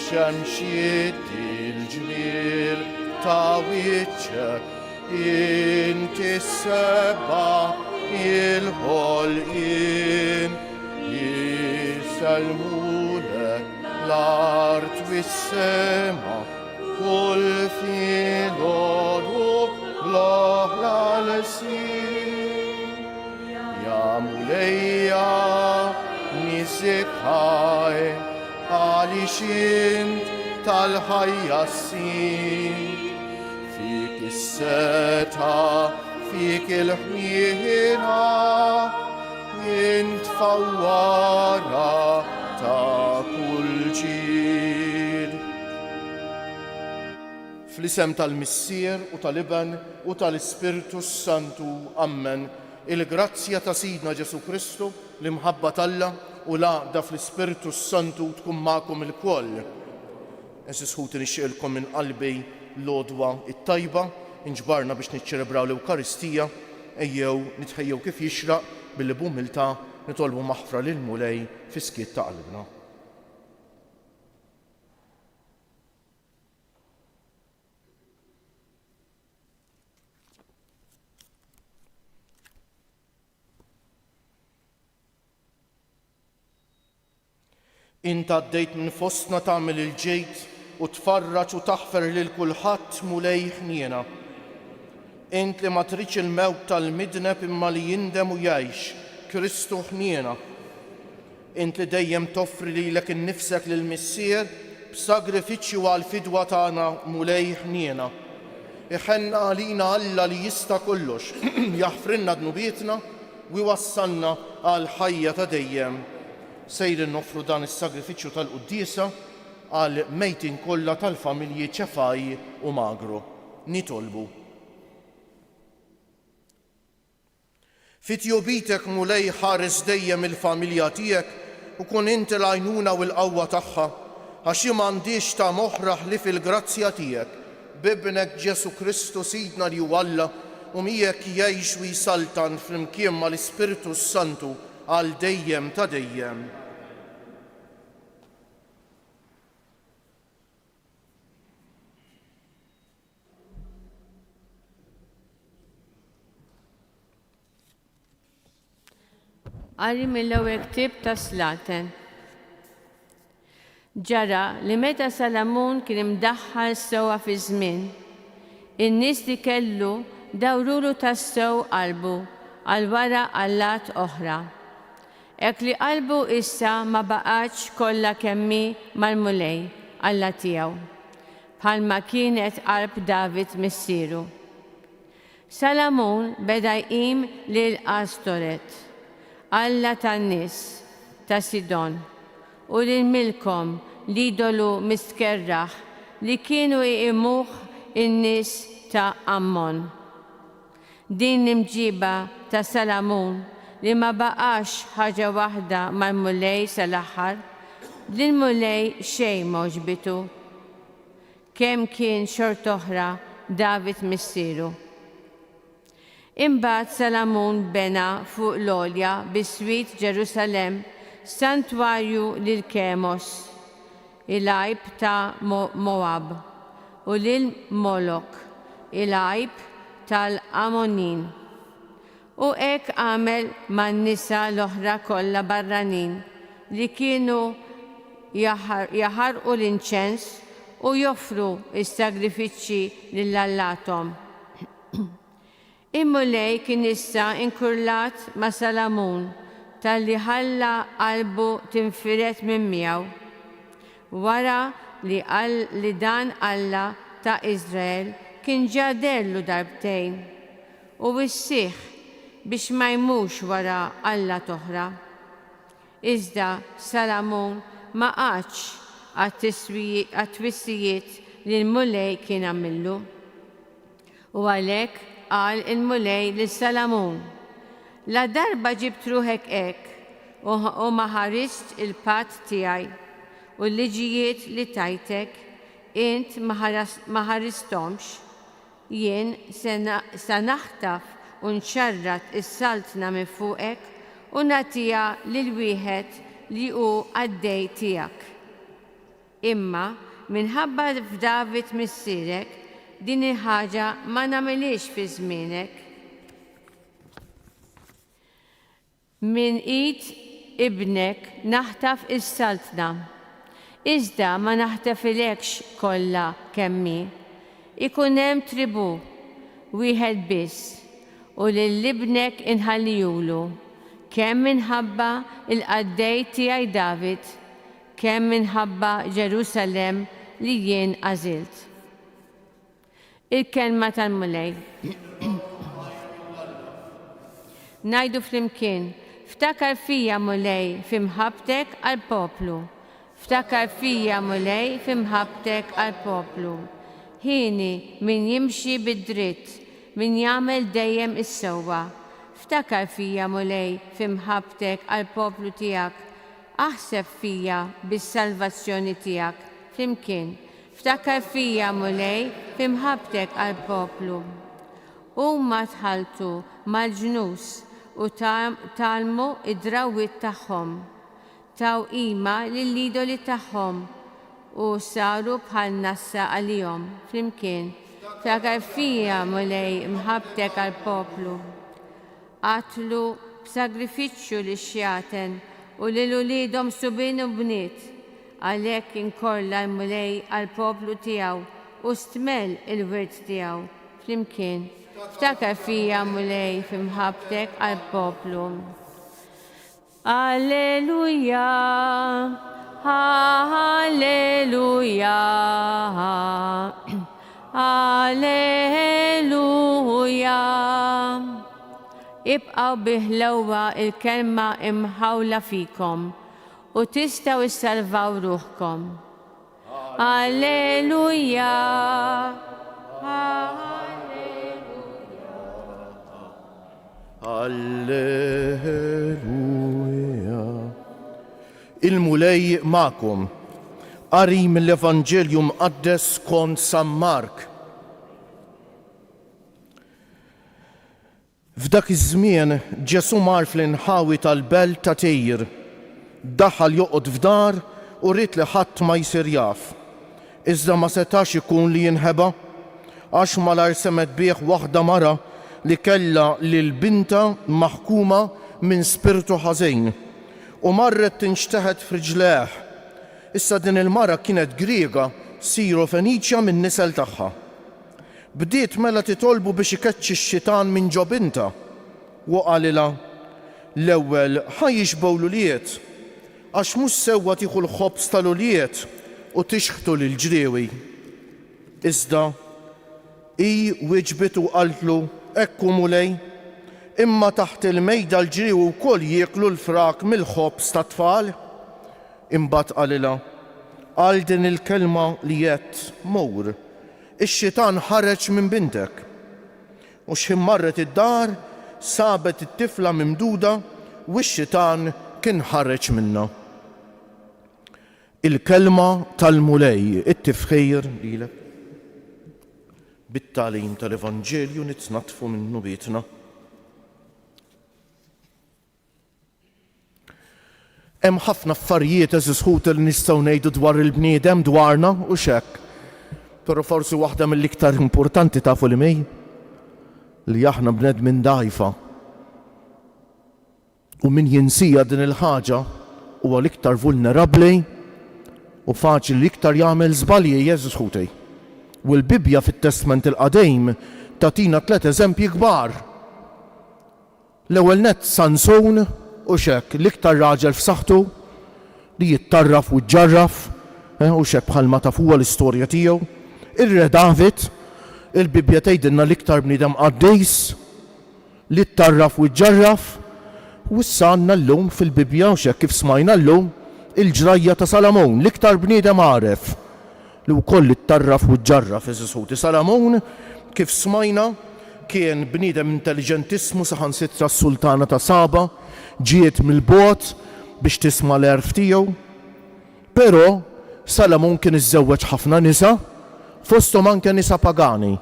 xemxiet il-ġmiel ta' wiċċek, inti s-seba il-ħolqien, jisalmulek l-art u s-sema, kull filgħodu l-oħla l-sin. Ja mulejja nisik ħaj, għalix int tal-ħajja s-sin. Fik is-seta, fik il-ħniena, int fawwara ta' kull ġid. Fl-isem tal-Missier u tal-Iben u tal-Ispirtu Santu, ammen. Il-grazzja ta' Sidna Ġesu Kristu, l-imħabba tal-Alla u l-għaqda fl-Ispirtu Santu tkun magħkom il-koll. Eżis ħuti nixtieqilkom minn qalbi l-għodwa it-tajba, inġbarna biex niċċelebraw l-Ewkaristija, ejjew nitħejjew kif jixraq billi b'umiltà nitolbu maħfra lil Mulej fi-skiet ta' qalbna. Inta għaddejt minn fostna tagħmel il-ġejt u tfarraġ u taħfer lil kulħadd mulej ħniena. Int li ma tridx il-mewt tal-midneb imma li jindem u jgħix, Kristu ħniena. Int li dejjem toffri lilek innifsek lill-Missier b'sagrifiċċju għall-fidwa tagħna mulej ħniena. Iħenna għalina Alla li jista' kollox, jaħfrilna dnubietna u jwassalna għal ħajja ta' dejjem. Sejrin noffru dan is-sagrifiċċju tal-Quddiesa għal mejtin kollha tal-familji ċefaj u magru. Nitolbu. Fit-tjobitek mulej ħares dejjem il-familja tiegħek u kun inti l-għajnuna u l-qawwa tagħha għax m'għandix ta' moħra ħlief il-grazzja tiegħek b'ibnek Ġesu Kristu Sidna li hu Alla u miegħek jgħix u jsaltan flimkien mal-Ispirtu Santu għal dejjem ta' dejjem. Qari mill-ewwel ktieb ta' Slaten. Ġara li meta Salamun kien imdaħħal sewwa fi żmien, in-nies li kellu dawrulu tas-sew qalbu għal wara allat oħra. Hekk li qalbu issa ma baqgħetx kollha kemmi mal-mulej Alla tiegħu, bħalma kienet qalb David missieru. Salamun beda jqim lil Astoret, Alla tan-nies ta' Sidon, u lil Milkom l-idolu miskerraħ li kienu jqimuh in-nies ta' Ammon. Din l-imġiba ta' Salamun li ma baqax ħaġa waħda mal-mulej sal-aħħar, lil-mulej xejn ma oġbitu. Kemm kien xort oħra David missieru. Imbagħad Salamun bena fuq l-għolja bis-swit Ġerusalemm santwarju lil Kemos, il-għajb ta' Moab, u lil Molok, il-għajb tal-Amonin. U hekk għamel man-nisa l-oħra kollha barranin li kienu jaħarqu l-inċens u joffru s-sagrifiċċji lill-allathom. Immulej kien issa inkurlat ma' Salamun tal-li ħalla qalbu tinfiret minn miegħu wara li dan Alla ta' Iżrael kien ġaderlu darbtejn u wissih biex ma jmux wara Alla toħra. Iżda Salamun ma qatx għat-twissijiet li l-mulej kien għamillu. U għalhekk qal il-mulej lil Salamun: la darba ġibt ruħek hekk u ma ħarist il-patt tiegħi u l-liġijiet li tajtek int ma ħaristhomx, jien se naħtaf u nċarrat is-saltna minn fuqek u nagħtiha lil wieħed li hu għaddej tiegħek. Imma minħabba f'David missierek din il-ħaġa ma nagħmilix fi żmienek. Min id ibnek naħtaf is-saltna, iżda ma naħtafilekx kollha kemmi. Ikun hemm tribù wieħed biss u lil-ibnek inħallihulu, kemm minħabba il-qaddej tiegħi David, kemm minħabba Ġerusalemm li jien għażilt. Il-kelma tal-mulej. Ngħidu flimkien, ftakar fija mulej fimħabtek għall-poplu. Ftakar fija mulej fimħabtek għall-poplu. Ħini min jimxi bid-dritt, min jagħmel dejjem is-sewwa. Ftakar fija mulej fimħabtek għall-poplu tiegħek. Aħseb fija bis-salvazzjoni tiegħek flimkien. Ftakar fija mulej fimħabtek għall-poplu. Huma tħaltu mal-ġnus u talmu id-drawwiet tagħhom. Taw qima lill-idoli tagħhom u saru bħal nassa għalihom flimkien. Ftakar fija mulej mħabtek għall-poplu. Qatlu b'sagrifiċċju lix-xjaten u lil-uliedhom subien u bniet, għalhekk inkolla l-mulej għall-poplu tiegħu u stmell il-wirt tiegħu flimkien. Ftakar fija mulej fimħabtek għall-poplu. Alleluja, alleluja, alleluja. Ibqaw biħlewwa il-kelma imħawla fikom u tistgħu issalvaw ruħkom. Alleluja, Alleluja. Il-mulej ma'kom. Qari mill-Evanġelju mqaddes skont San Mark. F'dak iż-żmien Ġesu mar fl-inħawi tal-belt ta' Tejr. Daħal joqgħod f'dar u rrid li ħadd ma jsir jaf. Iżda ma setax ikun li jinħeba għax malar semet bih waħda mara li kellha lil binta maħkuma minn spiritu ħażin u marret tinxteħed f'riġleħ. Issa din il-mara kienet Griega Siro-Feniċja min nisel tagħha. Bdiet mela titolbu biex ikeċċi x-xitan minn ġo binta u qalilha l-ewwel ħajjixbew l-uliet għax mhux sewwa tieħu l-ħobż tal-uliet u tixħtu lil-ġriewi. Iżda hi wieġbet u qaltlu ekku mulej, imma taħt il-mejda l-ġriewi wkoll jieklu l-frak mill-ħobż tat-tfal. Imbagħad qalilha qal din il-kelma li qed mur, ix-xitan ħareġ minn bintek. U x'imkien marret id-dar sabet it-tifla mimduda u x-xitan kien ħareġ minnha. Il-kelma tal-mulej, it-tifħir lilek. Bit-tagħlim tal-Evanġelju nitnatfu minnu bietna. Hemm ħafna affarijiet eżisħut li nistgħu ngħidu dwar il-bniedem dwarna u x'hekk. Però forsi waħda mill-iktar importanti tafu li mej li aħna bnedmin dgħajfa. U min jinsija din il-ħaġa huwa l-iktar vulnerabbli u faċli l-iktar jagħmel żbalji jeżisħutej. U l-Bibja fit-Testament il-Qadejm tagħtina 3 eżempji kbar. L-ewwel nett Sansun u x'hekk l-iktar raġel f'saħħtu li jittarraf u jġarraf u x'hekk bħalma tafuha l-istorja tiegħu. Ir-Re David, il-Bibja tgħidilna l-iktar bniedem qaddejs li ttarraf u jġarraf u issa għandna llum fil-Bibja u x'hekk kif smajna llum il-ġrajja ta' Salamon, l-iktar bniedem għaref li wkoll ittarraf u ġġarraf eżisħuti. Salamon kif smajna kien bniedem intelligentissimu saħansitra s-Sultana ta' Saba ġiet mill-bogħod biex tisma' l-għerf tiegħu. Però Salamon kien iżżewweġ ħafna nisa, fosthom anke nisa pagani,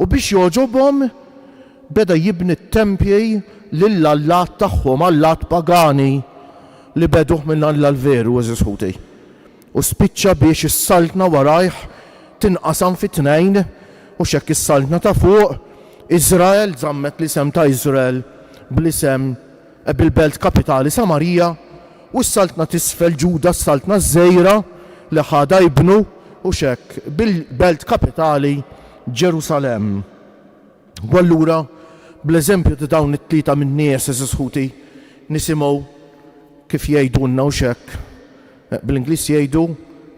u biex jogħġobhom beda jibni t-tempji lill-allat tagħhom, allat pagani li beduh minn Alla l-veru eżisħuti. u spiċċa biex is-saltna warajh tinqasam fit-tnejn u xekk is-saltna ta' fuq Iżrael żammet l-isem ta' Iżrael bl-isem bil-belt kapitali Samarija u s-saltna tisfel Ġuda s-saltna żgħira li ħada jibnu u xekk bil-belt kapitali Ġerusalem. U allura bl-eżempju ta' dawn it-tlieta min-nies eżisħuti nisimgħu kif jgħidulna u xekk bl-Ingliż jgħidu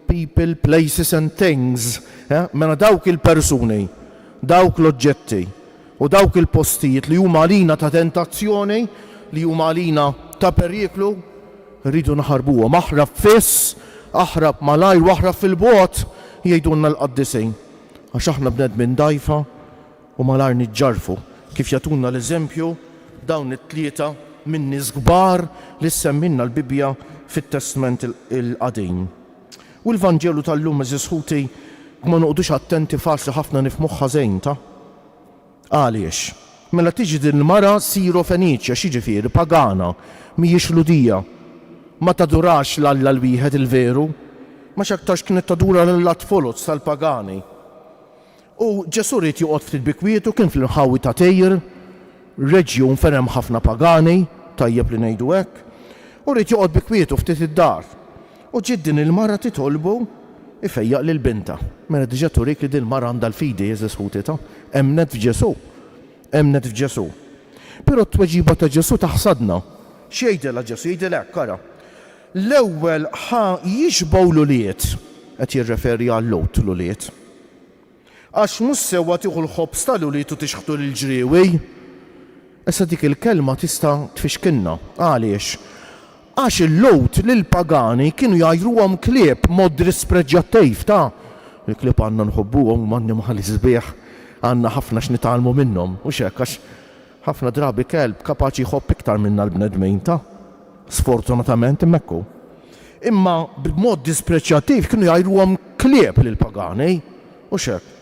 people, places and things. Mela dawk il-persuni, dawk l-oġġetti u dawk il-postijiet li huma għalina ta' tentazzjoni, li huma għalina ta' periklu, rridu naħarbuhom. Aħrab fiss, aħrab malajr u aħrab fil-bot jgħidulna l-qaddisejn. Għax aħna bnedmin dajfa u malajr niġġarfu kif jagħtuna l-eżempju dawn it-tlieta minn nies kbar li semminna l-Bibja fit-Testament il-Qadim. U l-Vanġelu tal-lum eżisħuti ma noqdux attenti faċli ħafna nifhmuh ħażejn ta'. Għaliex? Mela tiġi din il-mara Siro Feniċja, xiġifieri pagana, mhijiex ludija. Ma tadurax l-Alla l-wieħed il-veru, ma x'aktarx kienet tadura l-Lat tal-pagani. U Ġesu rid joqgħod ftit bikwietu kien fl-inħawi ta' Tejr, reġjun fejn hemm ħafna pagani, tajjeb li ngħidu hekk, u rrid joqgħod bikwietu ftit id-dar. U ġiet din il-mara titolbu ifejjaq lil binta. Mela diġà turik li din il-mara għandha l-fidi eżisħuti ta' emnet f'Ġesu. Emnet f'Ġesu. Però t-tweġiba ta' Ġesu taħsadna. X'jgħidilha Ġesu? Jgħidilha hekk ara. L-ewwel jixbgħu l-uliet, qed jirreferi għall-Lot l-uliet. Għax mhux sewwa tieħu l-ħobs tal-uliet u tixħtu lil-ġriewi. Issa dik il-kelma tista' tfixkinna. Għaliex? Għax il-Lot lill-pagani kienu jgħajruhom klieb modris preġġattiv ta' il-klieb għandna nħobbuhom u m'għandna sbieħ għandna ħafna x'nitgħallmu minnhom u x'hekk għax ħafna drabi kelb kapaċi jħobb iktar minna l-bnedmin ta' sfortunatament immekku. Imma b'mod dispreċjattiv kienu jgħajruhom klieb lill-pagani u x'hekk.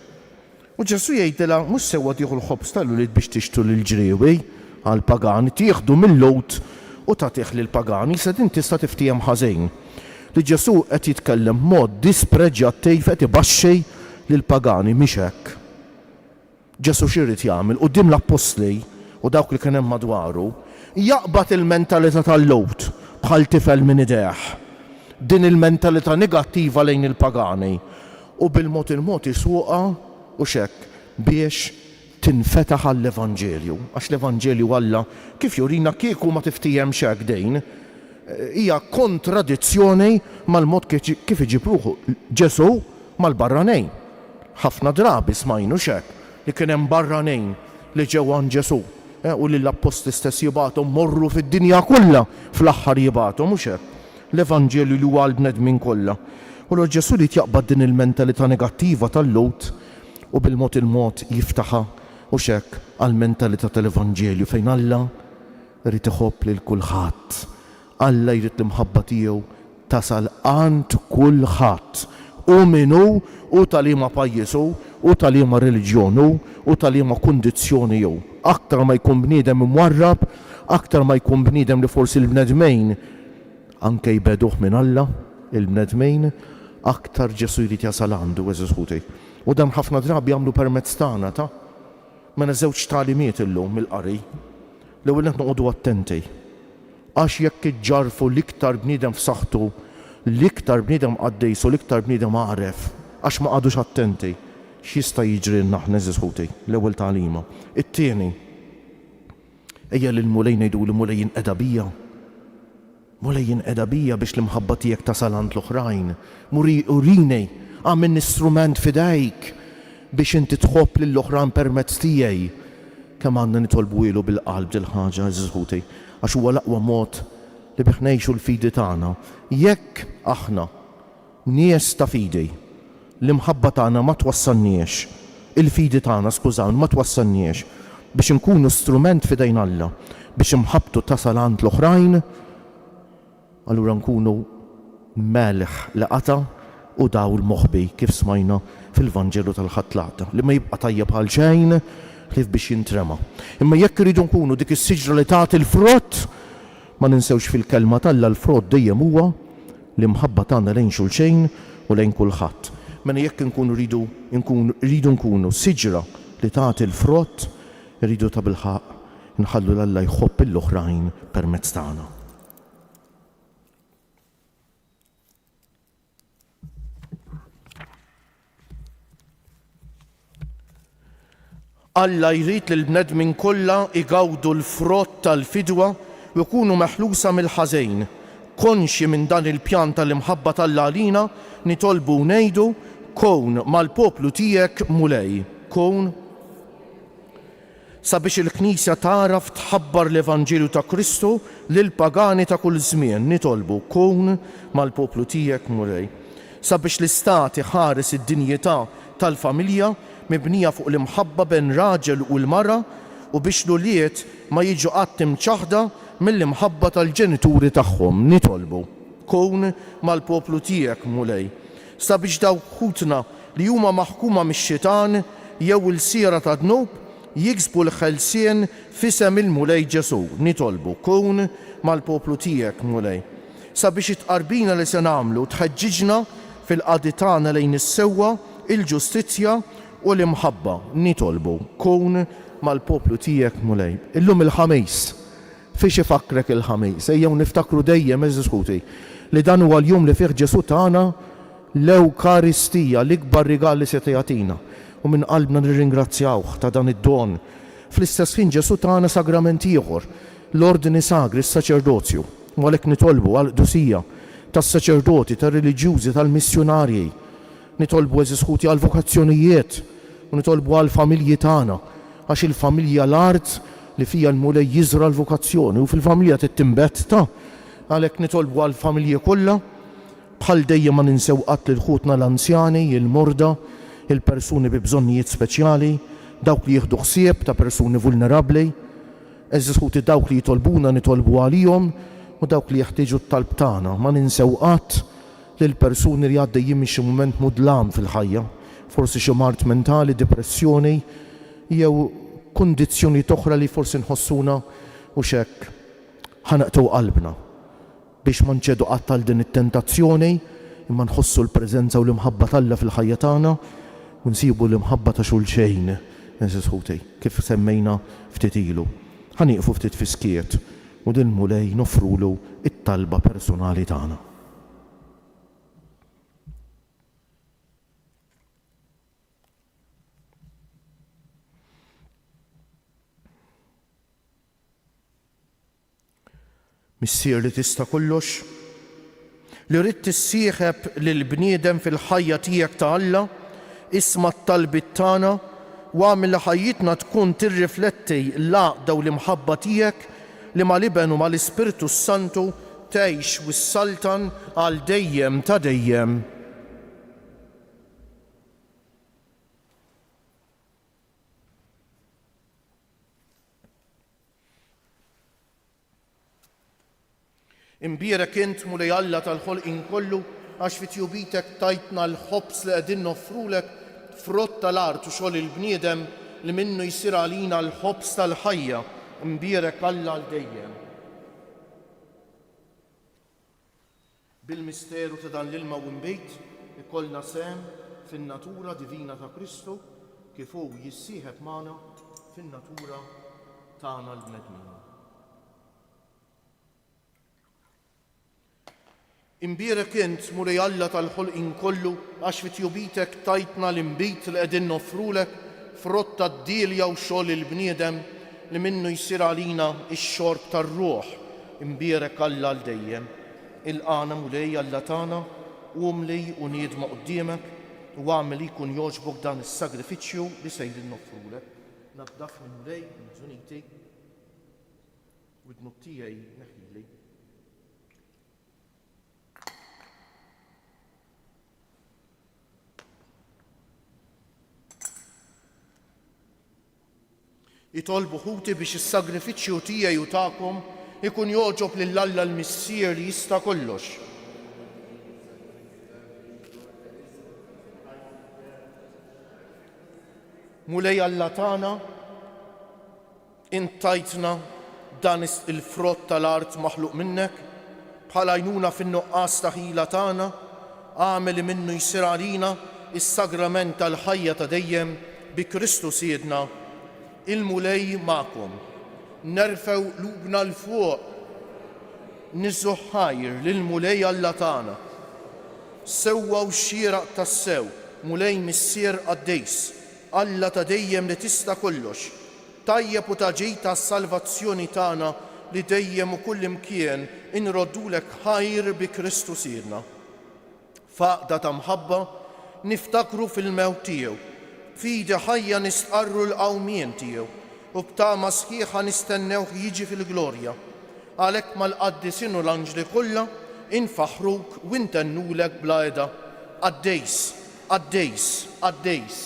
U Ġesu jgħidilha mhux sewwa tieħu l-ħobs tal-ulied biex tixtu lill-ġriewi għall-pagani tieħdu mill-Lot u tagħtih lill-pagani se din tista' tiftihem ħażin. Li Ġesu qed jitkellem mod dispreġjattiv qed ibaxxi lill-pagani mhix hekk. Ġesu x'irid jagħmel quddiem l-Apostli u dawk li kien hemm madwaru jaqbad il-mentalità tal-Lot bħal tifel minn ideħ. Din il-mentalità negattiva lejn il-pagani u bil-mod il-mod isuqha u x'hekk biex tinfetaħ għall-Evanġelju. Għax l-Evanġelju Alla kif jurina kieku ma tiftijem x'hekk dejn hija kontradizzjoni mal-mod kif iġibruħu Ġesu mal-barranejn. Ħafna drabi smajnu x'hekk li kien hemm barranejn li ġew għand Ġesu u li l-apposti stess jibgħathom morru fid-dinja kollha fl-aħħar jibgħathom mhux hekk. L-Evanġelju li huwa l-bnedmin kollha. U l Ġesu li jaqbad din il-mentalità negattiva tal-Lot u bil-mod il-mod jiftaħa u xekk għal-mentalità tal-Evanġelju fejn Alla rrid iħobb lil kulħadd. Alla jrid l-imħabba tiegħu tasal għand kulħadd. U minnu u tal-liema pajjiżu u tal-liema reliġjonu u tal-liema kundizzjoni jew. Aktar ma jkun bniedem imwarrab, aktar ma jkun bniedem li forsi l-bnedmejn anke jbeduh minn Alla, il-bnedmejn, aktar Ġesu jrid jasal għandu eżisħuti. U dan ħafna drabi jagħmlu permezz tagħna ta' ma żewġ talimiet illum mill-qari. L-ewwel qed noqogħdu attenti. Għax jekk iġġarfu l-iktar bniedem f'saħħtu, l-iktar bniedem qaddejsu, l-iktar bniedem għaref, għax ma qagħdux attenti. X'jista' jiġri naħna eżisħuti l-ewwel talima. It-tieni ejja lil mulej ngħidu li mulejjin edabija. Mulejjin edabija biex l-imħabba tiegħek tasal għand l-oħrajn. Urini għamil istrument fidejk biex inti tħobb lill-oħrajn permezz tiegħi. Kemm għandna nitolbu ilu bil-qalb dil ħaġa eżisħuti għax huwa l-aqwa mod li biex ngħixu l-fidi tagħna. Jekk aħna nies ta' fidi l-imħabba tagħna ma twassalniex, il-fidi tagħna skużawni ma twassalniex biex inkunu strument fidejn Alla biex imħabbtu tasal għand l-oħrajn, allura nkunu melħ li qata u daw l-moħbi kif smajna fil-Vanġelu tal-ħatlata li ma jibqa' tajjeb għal xejn ħlief biex jintrema. Imma jekk iridu nkunu dik is-siġra li tagħti l-frott, ma ninsewx fil-kelma tal-frott dejjem huwa l-imħabba tagħna lejn xulxejn u lejn kulħadd. Mela jekk rridu nkunu siġra li tagħti l-frott, rridu ta' bilħaq nħallu l-Alla jħobb l-oħrajn permezz tagħna. Alla jrid li l-bnedmin kollha igawdu l-frott tal-fidwa u jkunu meħlusa mill-ħażejn. Konxi minn dan il-pjan tal-imħabba tal-Alla għalina, nitolbu ngħidu kun mal-poplu tiegħek mulej. Kun sabiex il-Knisja taraf tħabbar l-Evanġelju ta' Kristu lil pagani ta' kull żmien, nitolbu kun mal-poplu tiegħek mulej. Sabiex l-Istat iħares id-dinjità tal-familja mibnija fuq l-imħabba bejn raġel u l-mara u biex l-uliet ma jiġu qatt imċaħda mill-imħabba tal-ġenituri tagħhom, nitolbu kun mal-poplu tiegħek mulej. Sabiex dawk ħutna li huma maħkuma mix-xitan jew il-sira ta' dnub jiksbu l-ħelsien fisem il-mulej Ġesu, nitolbu kun mal-poplu tiegħek mulej. Sabiex it-qarbina li se nagħmlu tħeġġiġna fil-qadi tagħna lejn is-sewwa, il-ġustizzja u l-imħabba, nitolbu kun mal-poplu tiegħek mulej. Illum il-ħamis, fiex ifakrek il-ħamis, ejjew niftakru dejjem eżiskuti li dan huwa l-jum li fih Ġesu tagħna l-Ewkaristija, l-ikbar rigal li se jagħtina. U minn qalbna nirringrazzjawh ta' dan id-don. Fl-istess ħin Ġesu tagħna sagrament ieħor, l-ordini sagri, s-saċerdozju. U għalhekk nitolbu għall-qdusija tas-saċerdoti, tar-reliġjużi, tal-missjonarji. Nitolbu eżiskuti għall-vokazzjonijiet u nitolbu għall-familji tagħna għax il-familja l-art li fija l-mulej jiżra l-vokazzjoni u fil-familja tittimbetta. Għalhekk nitolbu għall-familji kollha bħal dejjem ma ninsew qatt lil ħutna l-anzjani, il-morda, il-persuni bi bżonnijiet speċjali, dawk li jieħdu ħsieb ta' persuni vulnerabbli, eżiskuti dawk li jitolbuna nitolbu għalihom u dawk li jeħtieġu t-talb tagħna. Ma ninsew qatt lil persuni li għaddejjin xi mument mudlam fil-ħajja, forsi xi mart mentali, depressjoni jew kundizzjoni oħra li forsi nħossuna u xekk ħanaqtu qalbna biex ma nċedu qatt għal din it-tentazzjoni imma nħossu l-preżenza u l-imħabba talla fil-ħajja tagħna u nsibu l-imħabba ta' xulxejn, eżiskuti, kif semmejna ftit ilu. Ħanieqfu ftit fiskiet u din mulej nofrulu it-talba personali tagħna. Missier li tista' kollox, li rrid tissieħeb lill-bniedem fil-ħajja tiegħek ta' Alla, isma' t-talbit tagħna u għamil li ħajjitna tkun tirrifletti l-għaqda u l-imħabba tiegħek li mal-Iben u mal-Ispirtu Santu tgħix wis-saltan għal dejjem ta' dejjem. Imbierek int mulej Alla tal-ħolqien kollu għax fi tjubitek tajtna l-ħobs li qegħdin noffrulek frott tal-art u xogħol il-bniedem li minnu jsir għalina l-ħobs tal-ħajja. Imbierek Alla għal dejjem. Bil-misteru ta' dan l-ilma u mbejt ikollna sem fin-natura divina ta' Kristu kif hu jissieħeb magħna fin-natura tagħna l-bnedmin. Imbierek int mulej Alla tal-ħolqien kollu għax fi tjubitek tajtna l-imbit li qegħdin noffrulek frott tad-dilja u xogħol il-bniedem li minnu jsir għalina x-xorb tar-ruħ. Imbierek Alla għal dejjem. Il-qana mulej Alla tagħna u mlej u niedma quddiemek u għamel li jkun jogħġbok dan is-sagrifiċċju li sejrin noffrulek. Naddaf minn mulej minn żuniti u d-dnub tiegħi neħili. Jitolbu ħuti biex is-sagrifiċċju tiegħi u tagħkom ikun jogħġob lil Alla l-Missier li jista' kollox. Mulej Alla tagħna intajtna dan il-frott tal-art maħluq minnek bħal għajnuna fin-nuqqas ta' ħila tagħna, għamel minnu jsir għalina is-sagrament tal-ħajja ta' dejjem bi Kristu Siedna. Il-mulej magħkom. Nerfew qlubna l fuq, niżżu ħajr lill-mulej Alla tagħna. Sewwa u xieraq tas-sew, mulej missier għaddejs, Alla ta' dejjem li tista' kollox. Tajjeb u ta' ġejta s-salvazzjoni tagħna li dejjem u kull imkien inroddulek ħajr bi Kristu Siedna. Faqda ta' mħabba niftakru fil-mewt tiegħu, f'idi ħajja nistqarru l-qawmien tiegħu u b'tama sħiħa nistennewh jiġi fil-glorja. Għalhekk mal-qaddisin u l-anġli kollha infaħruk u ntennulek bla eda. Għaddejs, għaddejs, għaddejs,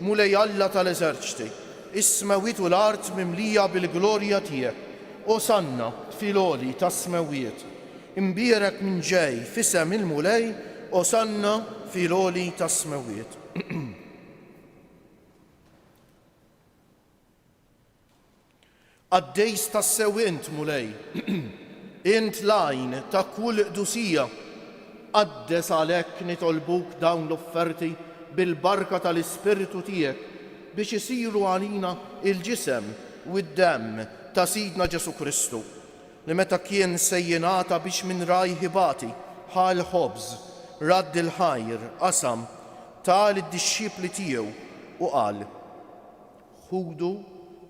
mulej Alla tal-eżerċti, is-smawiet u l-art mimlija bil-glorja tiegħek. Osanna fil-għoli tas-smawiet, imbierek minn ġej fisem il-mulej, osanna fil-għoli tas-smawiet. Għaddejs tas-sew int mulej, int lajn ta' kull qdusija, għaddes għalhekk nitolbuk dawn l-offerti bil-barka tal-Ispiritu tiegħek biex isiru għalina il-ġisem u d-demm ta' Sidna Ġesu Kristu, li meta kien sejjenata biex minn raj ħibati bħal ħobż radd il-ħajr qasam tal id-dixxipli tiegħu u qal: ħudu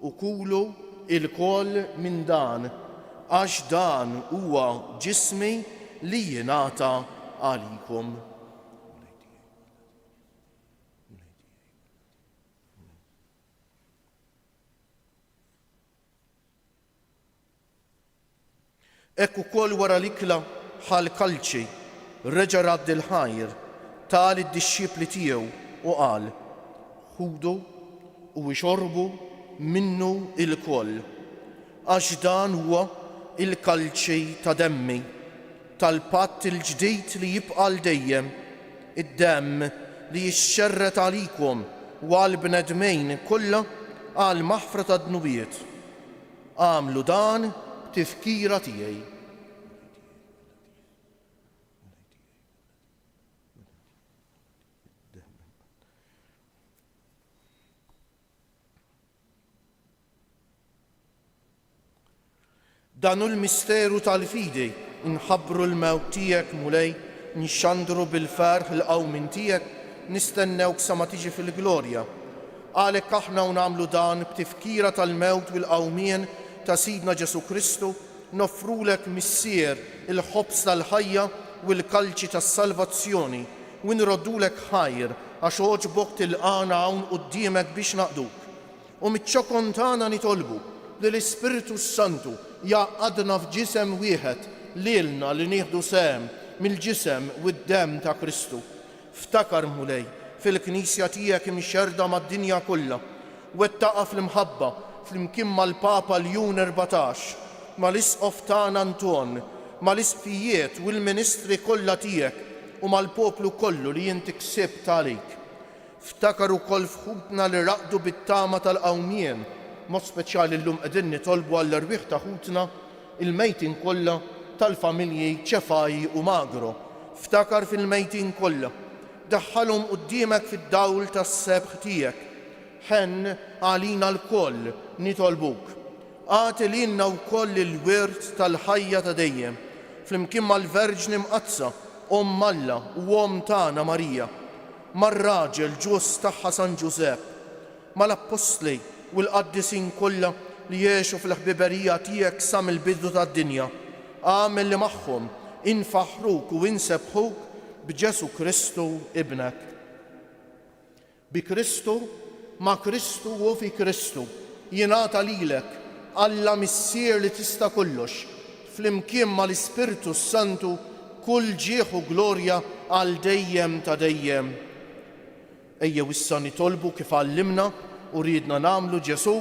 u kulu il-koll minn dan, għax dan huwa ġismi li jingħata għalikom. Ekk ukoll wara l-ikla bħal kalċi reġa' radd il-ħajr tal id-dixxipli tiegħu u qal: ħudu u ixorbu minnu il-koll, għax dan huwa il-kalċi ta' demmi tal-patt il-ġdid li jibqa' dejjem, id-demm li jixxerret għalikom u għall-bnedmejn kollha għal maħfra ta' dnubiet. Għamlu dan b'tifkira tiegħi. Dan l-misteru tal-fidi nħabbru l-mewt tiegħek mulej, nixxandru bil-ferħ l-qawmin tiegħek, nistennewk sa ma tiġi fil-glorja. Għalhekk aħna nagħmlu dan b'tifkira tal-mewt u l-qawmien ta' Sidna Ġesu Kristu, noffrulek missier il-ħobs tal-ħajja u l-kalċi tas-salvazzjoni u nroddulek ħajr għax oġbok tilqana hawn quddiemek biex naqduk. U miċ-ċokon tagħna nitolbu li l-Ispiritu Santu jaqadna f'ġisem wieħed lilna li nieħdu sehem mill-ġisem u d-demm ta' Kristu. Ftakar mulej fil-Knisja tiegħek imxerda mad-dinja kollha, wettaqa fl-imħabba flimkien mal-Papa Ljun 14, mal-Isqof tagħna Anton, mal-isfijiet u l-ministri kollha tiegħek u mal-poplu kollu li inti ksibt għalik. Ftakar ukoll f'ħutna li raqdu bit-tama tal-qawmien, mod speċjali llum qegħdin nitolbu għall-irwieħ ta' ħutna il-mejtin kollha tal-familji Ċefaj u Magro. Ftakar fil-mejtin kollha, daħħalhom quddiemek fid-dawl tas-sebħ tiegħek. Ħenn għalina l-koll nitolbuk. Għati lilna wkoll il-wirt tal-ħajja ta' dejjem, flimkien mal-Verġni Mqazza, Omm Alla u Omm tagħna Marija, mar-raġel ġus tagħha San Ġusepp, mal-Apostli u l-qaddisin kollha li jgħixu fil-ħbiberija tiegħek sa mill-bidu tad-dinja. Għamel li magħhom infaħruk u insebħuk b'Ġesu Kristu ibnek. Bi Kristu, ma' Kristu u fi Kristu jingħata lilek Alla missier li tista' kollox, flimkien mal-Ispirtu Santu kull ġieħ u glorja għal dejjem ta' dejjem. Ejjew issa nitolbu kif għallimna u ridna nagħmlu Ġesu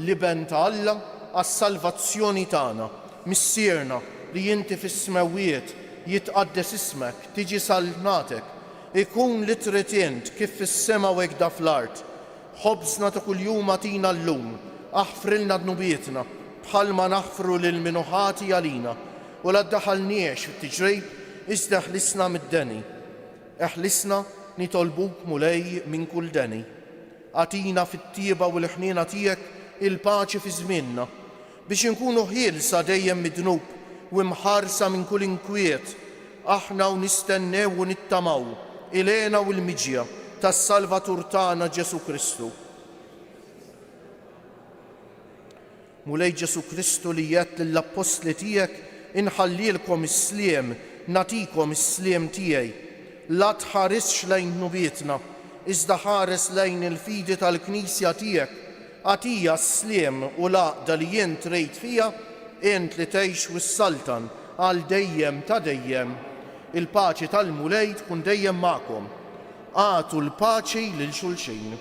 liben ta' Alla għas-salvazzjoni tagħna, missierna li inti fis-smawiet jitqaddes ismek, tiġi salnatek, ikun li trid int kif fis-sema u hekk fl-art. Ħobżna ta' kuljum atina llum, aħfrilna dnubietna bħalma naħfru lil minuħati għalina, u la ddaħalniex fit-tiġrib iżda ħlisna mid-deni. Eħlisna nitolbuk mulej minn kull deni. Atina fit-tieba u l-ħniena tiegħek il-paċi fi żmienna biex inkunu ħielsa dejjem mid-dnub u mħarsa minn kull inkwiet aħna u nistennew u nittamaw ilena u l-miġja tas-Salvatur tagħna Ġesu Kristu. Mulej Ġesu Kristu li jgħid lill-apostli tiegħek inħallilkom is-sliem, natikom is-sliem tiegħi. La tħarisx lejn nubietna, iżda ħares lejn il-fidi tal-Knisja tiegħek. Għatija s-sliem u laqda li jien trejt fija, int li tgħix wis-saltan għal dejjem ta' dejjem. Il-paċi tal-mulej tkun dejjem magħkom. Għatu l-paċi lil xulxin.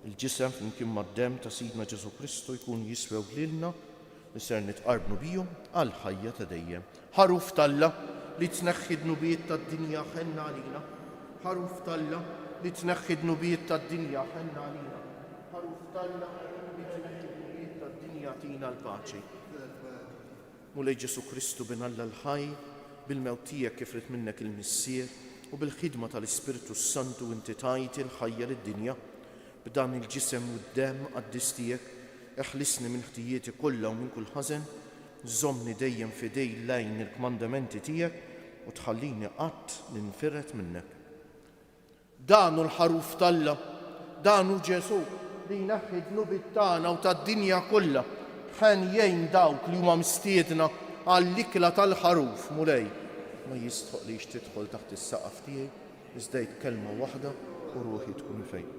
Il-ġisem flimkien mad-dem ta' Sidna Ġesu Kristu jkun jiswew lilna li ser nitqarbnu bihom għal ħajja ta' dejjem. Ħaruf talla li tneħħi d-nubiet tad-dinja ħenna għalina. Ħaruf talla li tneħħi d-nubiet tad-dinja ħenna għalina. Ħaruf talla li tneħħi d-nubiet tad-dinja tina l-paċi. Mulej Ġesu Kristu binalla l-ħaj bil-mewt tiegħek kif rid minnek il-missier u bil-ħidma tal-Ispiritu Santu inti tajti l-ħajja lid-dinja. B'dan il-ġisem u d-dem għaddis tiegħek eħlisni minn ħtijieti kollha u minn kull ħażen, żommni dejjem fidej lejn il-kmandamenti tiegħek u tħallini qatt ninfiret minnek. Danu l-ħaruf talla, danu Ġesu li jneħħi d-nubiet tagħna u tad-dinja kollha ħen jgħin dawk li huma mistiedna għall-ikla tal-ħaruf mulej. Ma jistħoq li tidħol taħt is-saqaf tiegħi, iżda kelma waħda u ruħi tkun fejn.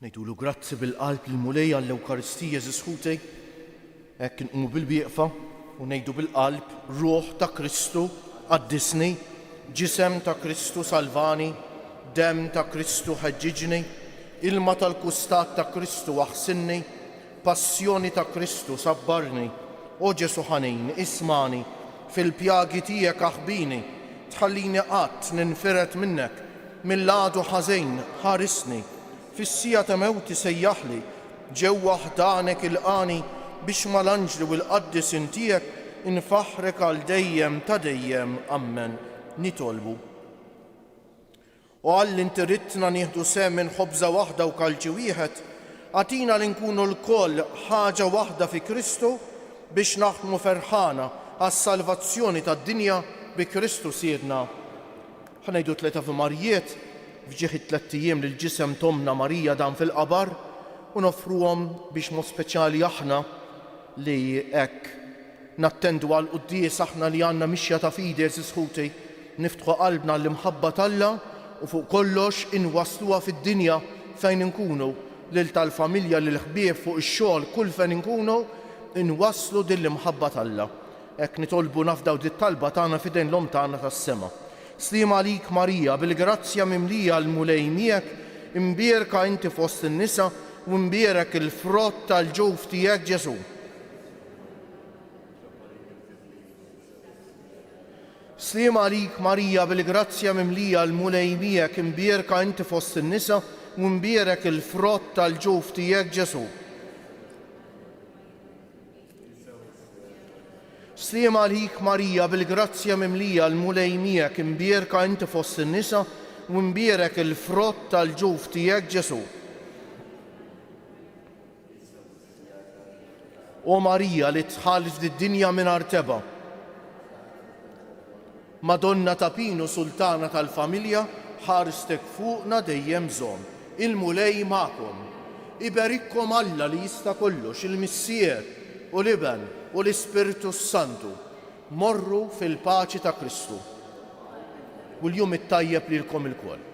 Ngħidulu grazzi bil-qalb l-mulej għall-Ewkaristija żisħutej, hekk inqumu bil-bieqfa u ngħidu bil-qalb ruħ ta' Kristu qaddisni, ġisem ta' Kristu salvani, dem ta' Kristu ħeġġiġni, ilma tal-kustat ta' Kristu aħsinni, passjoni ta' Kristu sabbarni, o Ġesu ħanin ismani, fil-pjagi tiegħek aħbini, tħallini qatt ninfiret minnek, mill-għadu ħażin ħarisni, fis-sija ta' mewti sejjaħli, ġewwa ħdanek il-qani biex mal-anġli u l-qaddis tiegħek infaħrek għal dejjem ta' dejjem. Amen. Nitolbu. U għall inti ridtna nieħdu sehem minn ħobża waħda u kalġi wieħed, għatina li nkunu l-koll ħaġa waħda fi Kristu biex naħdmu ferħana għas-salvazzjoni tad-dinja bi Kristu Siedna. Ħanejdu 3 Avimarijiet fġieħ 3 ijiem lil ġisem Tomna Marija dan fil-qabar u nofruhom biex mod speċjali aħna li hekk nattendu għal quddies aħna li għandna mixja ta' fidels isħuti niftħu qalbna l-imħabba talla u fuq kollox inwassluha fid-dinja fejn inkunu lil tal-familja lil ħbieb fuq ix-xogħol kull fejn inkunu inwasslu din l-imħabba talla. Hekk nitolbu nafdaw dit-talba tagħna fidejn l-Om tagħna tas-sema. Slima għalik Marija, bil-grazzja mimlija l-mulej miegħek, imbierka inti fost in-nisa u imbierek il-frott tal-ġewf tiegħek Ġesu. Slima għalik Marija, bil-grazzja mimlija l-mulej miegħek, imbierka inti fost in-nisa u imbierek il-frott tal-ġewf tiegħek Ġesu. Slima għalik Marija, bil-grazzja mimlija l-mulej miegħek, imbierka inti fost in-nisa u imbierek il-frott tal-ġewf tiegħek Ġesu. O Marija li tħallit fid-dinja mingħajr teba', Madonna ta' Pinu Sultana tal-familja, ħarstek fuqna dejjem żomm. Il-mulej magħkom. Iberikkom Alla li jista' kollox, il-Missier u l-Iben u l-Ispiritu Santu. Morru fil-paċi ta' Kristu. U l-jum it-tajjeb lilkom ilkoll.